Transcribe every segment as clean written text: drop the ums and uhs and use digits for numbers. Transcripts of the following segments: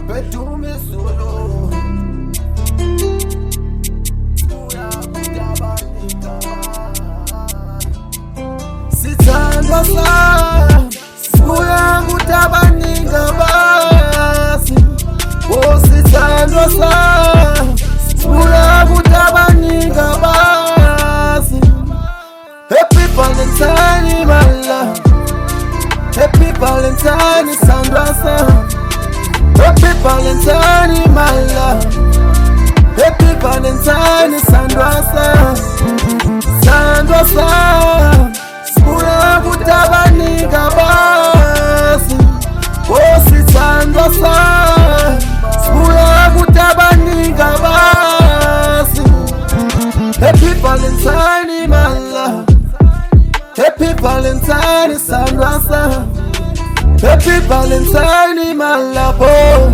Bedume solo. Sithandwa sami, sibuya kutabaninga basi. Oh, sithandwa sami, sibuya kutabaninga basi. Happy Valentine, my love. Happy Valentine, Sandra sami. Happy Valentine, my love. Happy Valentine, Sandra sami. Sandra sami. Sibuya kutabaninga basi. Oh, sithandwa sami, sibuya kutabaninga basi. Happy Valentine, my love. Happy Valentine, Sandra sami. Happy Valentine, my love. Oh,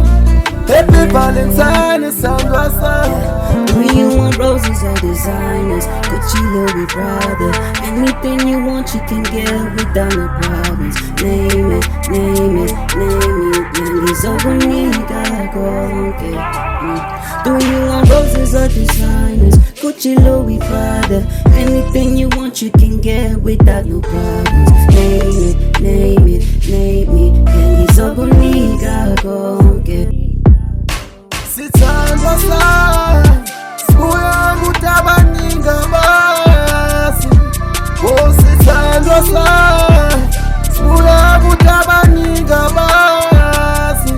Happy Valentine, Sandra sami. Do you want roses or designers? Gucci, Louis, Prada. Anything you want, you can get without no problems. Name it, name it, name it. Nilizo bonita konke. Do you want roses or designers? Gucci, Louis, Prada. Anything you want, you can get without no problems. Name it, name it, name it. Nilizo bonita konke. Sithandwa sami, sibuya kutabaninga basi. Oh, sithandwa sami, sibuya kutabaninga basi.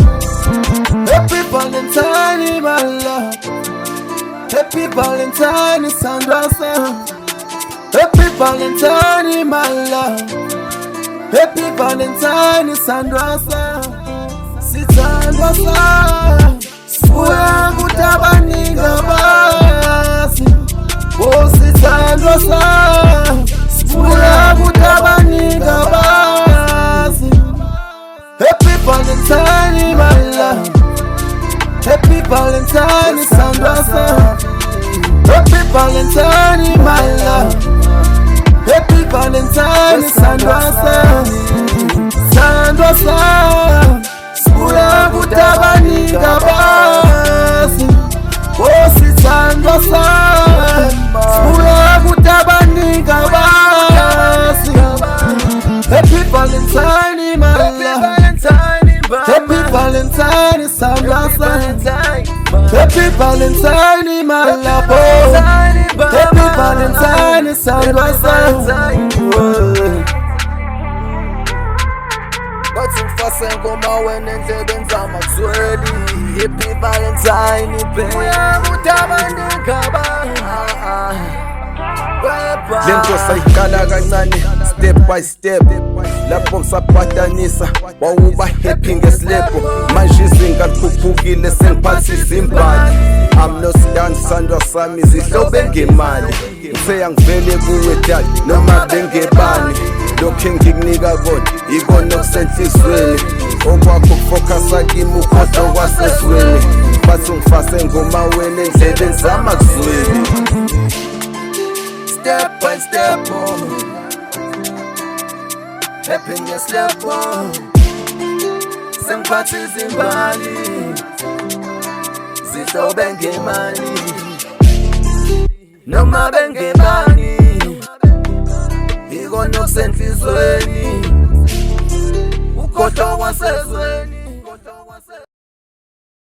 Happy Valentine, my love. Happy Valentine, Sandra sami. Happy Valentine, my love. Happy Valentine, Sandra sami. Sithandwa sami, sibuya kutabaninga basi. Oh, sithandwa sami, sibuya kutabaninga basi. Happy Valentine, my love. Happy Valentine, Sandra sami. Happy Valentine, my love. Happy Valentine, Sandra sami. Sandra sami, sibuya kutabaninga basi. Oh, sithandwa sami, sibuya kutabaninga basi. Happy Valentine, my love. Happy Valentine, Sandra sami. Happy Valentine, my love. Oh, Happy Valentine, Sandra sami. Bathi ngifase ngoma wena endlebeni zamakuzweli. Happy Valentine, baby. Uyakutabaninga lento sayiqala kancane step by step, lapho ngisaphatanisa wawuba happy ngesilebo. Manje izinga likhuphukile sengiphathisa imbali. I'm no stand, Sandra sami zihlobe ngemali. Ngiseya ngivele kuwe dad noma bengebani. Lokhu engikunika kodwa ikona okusenhlizweni. Okwakho kufocus kimi ukhohlwa kwasezweni. Bathi ngifase ngoma wena endleleni zamakuzweli. step by step, oh. Happiness step, oh. Sengiphathisa imbali, zihlobe ngemali, noma bengebani. Ikona okusenhlizweni, ukhohlwa kwasezweni.